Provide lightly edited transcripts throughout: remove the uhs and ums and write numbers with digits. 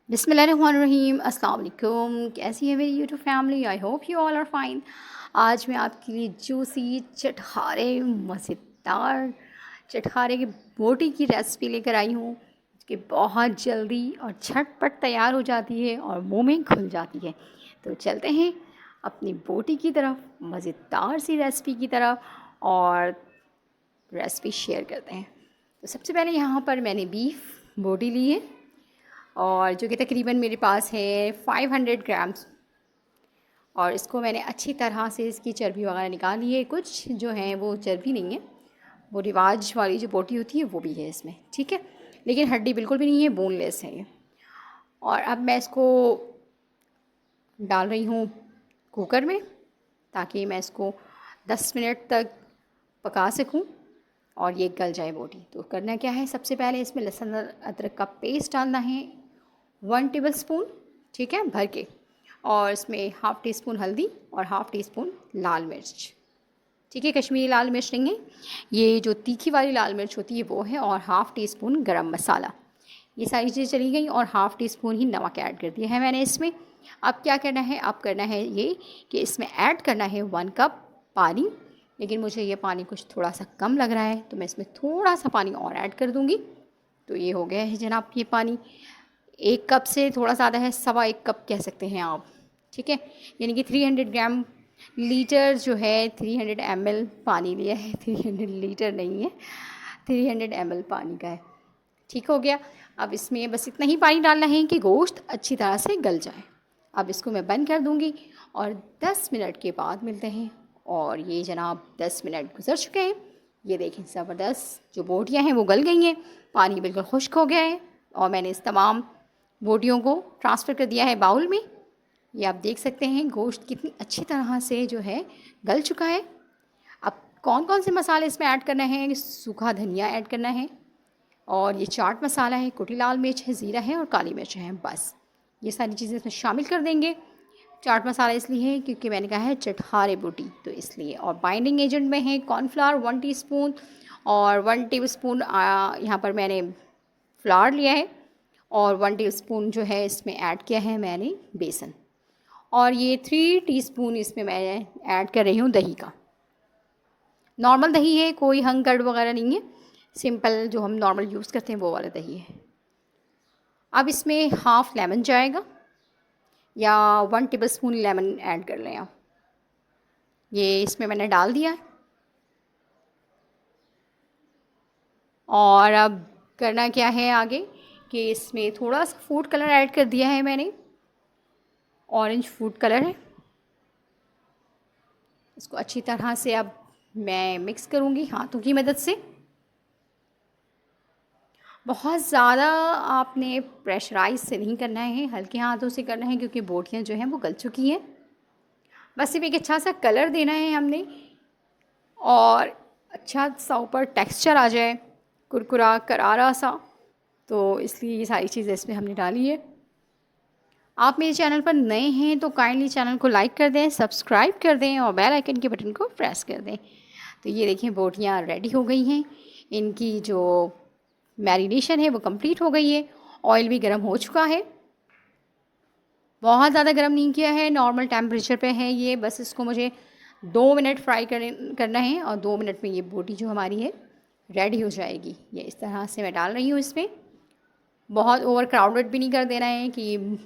बिस्मिल्लाहिर्रहमानिर्रहीम। अस्सलाम वालेकुम। कैसी है मेरी YouTube family? I hope you all are fine. आज मैं आपके लिए जूसी चटखारे मज़ेदार चटखारे की बोटी की रेसिपी लेकर आई हूँ कि बहुत जल्दी और झटपट तैयार हो जाती है और मुंह में घुल जाती है। तो चलते हैं अपनी बोटी की तरफ, मज़ेदार सी रेसिपी की तरफ, और रेसिपी शेयर करते हैं। तो सबसे पहले यहाँ पर मैंने बीफ बोटी ली है, और जो कि तकरीबन मेरे पास है 500 ग्राम्स। और इसको मैंने अच्छी तरह से इसकी चर्बी वगैरह निकाली है। कुछ जो है वो चर्बी नहीं है, वो रिवाज वाली जो बोटी होती है वो भी है इसमें, ठीक है, लेकिन हड्डी बिल्कुल भी नहीं है, बोनलेस है ये। और अब मैं इसको डाल रही हूँ कुकर में, ताकि मैं इसको 10 मिनट तक पका सकूँ और ये गल जाए बोटी। तो करना क्या है, सबसे पहले इसमें लहसुन अदरक का पेस्ट डालना है 1 टेबल स्पून, ठीक है, भर के। और इसमें हाफ़ टी स्पून हल्दी और हाफ़ टी स्पून लाल मिर्च, ठीक है, कश्मीरी लाल मिर्च नहीं है, ये जो तीखी वाली लाल मिर्च होती है वो है। और हाफ़ टी स्पून गरम मसाला, ये सारी चीज़ें चली गई। और हाफ़ टी स्पून ही नमक ऐड कर दिया है मैंने इसमें। अब क्या करना है, अब करना है ये कि इसमें ऐड करना है 1 कप पानी। लेकिन मुझे ये पानी कुछ थोड़ा सा कम लग रहा है, तो मैं इसमें थोड़ा सा पानी और ऐड कर दूँगी। तो ये हो गया है जनाब, ये पानी 1 कप से थोड़ा ज़्यादा है, 1.25 कप कह सकते हैं आप, ठीक है। यानी कि 300 ग्राम लीटर जो है 300 ml पानी लिया है, 300 लीटर नहीं है, 300 ml पानी का है, ठीक हो गया। अब इसमें बस इतना ही पानी डालना है कि गोश्त अच्छी तरह से गल जाए। अब इसको मैं बंद कर दूँगी और 10 मिनट के बाद मिलते हैं। और ये जनाब 10 मिनट गुजर चुके हैं। ये देखें, ज़बरदस्त जो बोटियाँ हैं वो गल गई हैं, पानी बिल्कुल खुश्क हो गया है। और मैंने इस तमाम बोटियों को ट्रांसफ़र कर दिया है बाउल में। ये आप देख सकते हैं गोश्त कितनी अच्छी तरह से जो है गल चुका है। अब कौन कौन से मसाले इसमें ऐड करना है, सूखा धनिया ऐड करना है, और ये चाट मसाला है, कुटी लाल मिर्च है, ज़ीरा है और काली मिर्च है, बस ये सारी चीज़ें इसमें शामिल कर देंगे। चाट मसाला इसलिए है क्योंकि मैंने कहा है चटखारे बोटी, तो इसलिए। और बाइंडिंग एजेंट में है कॉर्नफ्लावर 1 टीस्पून, और 1 टेबलस्पून यहाँ पर मैंने फ्लावर लिया है, और 1 टीस्पून जो है इसमें ऐड किया है मैंने बेसन। और ये 3 टीस्पून इसमें मैं ऐड कर रही हूँ दही का। नॉर्मल दही है, कोई हंग कर्ड वगैरह नहीं है, सिंपल जो हम नॉर्मल यूज़ करते हैं वो वाला दही है। अब इसमें हाफ़ लेमन जाएगा, या 1 टेबलस्पून लेमन ऐड कर लें आप। ये इसमें मैंने डाल दिया है। और अब करना क्या है आगे, कि इसमें थोड़ा सा फूड कलर ऐड कर दिया है मैंने, ऑरेंज फूड कलर है। इसको अच्छी तरह से अब मैं मिक्स करूँगी हाथों की मदद से। बहुत ज़्यादा आपने प्रेशराइज से नहीं करना है, हल्के हाथों से करना है, क्योंकि बोटियाँ जो हैं वो गल चुकी हैं। बस सिर्फ एक अच्छा सा कलर देना है हमने, और अच्छा सा ऊपर टेक्सचर आ जाए, कुरकुरा करारा सा। तो इसलिए ये सारी चीज़ें इसमें हमने डाली है। आप मेरे चैनल पर नए हैं तो काइंडली चैनल को लाइक कर दें, सब्सक्राइब कर दें और बेल आइकन के बटन को प्रेस कर दें। तो ये देखिए बोटियाँ रेडी हो गई हैं, इनकी जो मैरिनेशन है वो कंप्लीट हो गई है। ऑयल भी गर्म हो चुका है, बहुत ज़्यादा गर्म नहीं किया है, नॉर्मल टेम्परेचर पे है ये। बस इसको मुझे 2 मिनट फ्राई करना है, और 2 मिनट में ये बोटी जो हमारी है रेडी हो जाएगी। ये इस तरह से मैं डाल रही हूँ इसमें। बहुत ओवर क्राउडेड भी नहीं कर देना है कि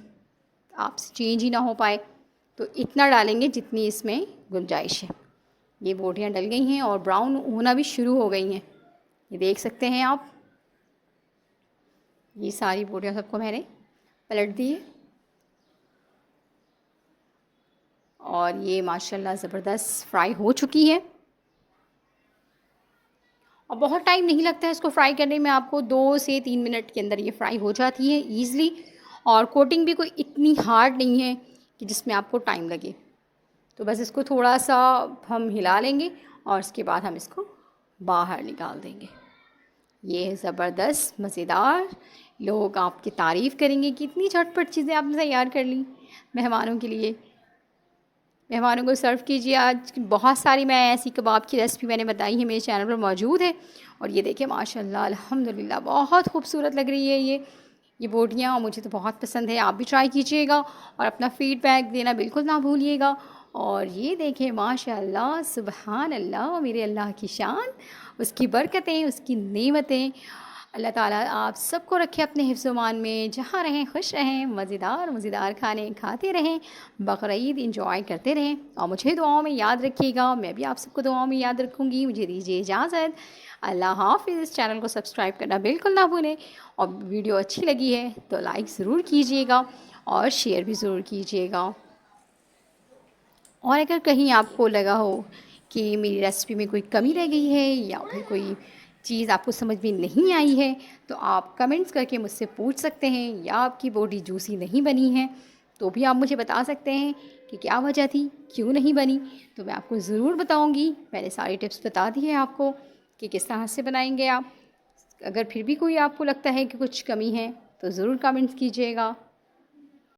आपसे चेंज ही ना हो पाए, तो इतना डालेंगे जितनी इसमें गुंजाइश है। ये बोटियाँ डल गई हैं और ब्राउन होना भी शुरू हो गई हैं, ये देख सकते हैं आप। ये सारी बोटियाँ सबको मैंने पलट दी है, और ये माशाल्लाह ज़बरदस्त फ्राई हो चुकी है। और बहुत टाइम नहीं लगता है इसको फ्राई करने में, आपको 2 से 3 मिनट के अंदर ये फ्राई हो जाती है ईज़िली। और कोटिंग भी कोई इतनी हार्ड नहीं है कि जिसमें आपको टाइम लगे। तो बस इसको थोड़ा सा हम हिला लेंगे और उसके बाद हम इसको बाहर निकाल देंगे। ये है ज़बरदस्त मज़ेदार, लोग आपकी तारीफ़ करेंगे कि इतनी झटपट चीज़ें आपने तैयार कर ली मेहमानों के लिए। मेहमानों को सर्व कीजिए। आज बहुत सारी मैं ऐसी कबाब की रेसिपी मैंने बताई है, मेरे चैनल पर मौजूद है। और ये देखिए माशाल्लाह अल्हम्दुलिल्लाह बहुत खूबसूरत लग रही है ये बोटियाँ, मुझे तो बहुत पसंद है। आप भी ट्राई कीजिएगा और अपना फ़ीडबैक देना बिल्कुल ना भूलिएगा। और ये देखें माशाअल्लाह, सुबहान अल्लाह, मेरे अल्लाह की शान, उसकी बरकतें, उसकी नेमतें। अल्लाह ताला आप सबको रखे अपने हिफ्ज़-ओ-मान में, जहाँ रहें खुश रहें, मज़ेदार खाने खाते रहें, बकरीद एंजॉय करते रहें और मुझे दुआओं में याद रखिएगा। मैं भी आप सबको दुआओं में याद रखूँगी। मुझे दीजिए इजाज़त। अल्लाह हाफ़िज़। चैनल को सब्सक्राइब करना बिल्कुल ना भूलें और वीडियो अच्छी लगी है तो लाइक ज़रूर कीजिएगा और शेयर भी ज़रूर कीजिएगा। और अगर कहीं आपको लगा हो कि मेरी रेसिपी में कोई कमी रह गई है या फिर कोई चीज़ आपको समझ में नहीं आई है, तो आप कमेंट्स करके मुझसे पूछ सकते हैं, या आपकी बोटी जूसी नहीं बनी है तो भी आप मुझे बता सकते हैं कि क्या वजह थी, क्यों नहीं बनी। तो मैं आपको ज़रूर बताऊंगी। मैंने सारी टिप्स बता दी है आपको कि किस तरह से बनाएंगे आप। अगर फिर भी कोई आपको लगता है कि कुछ कमी है तो ज़रूर कमेंट्स कीजिएगा।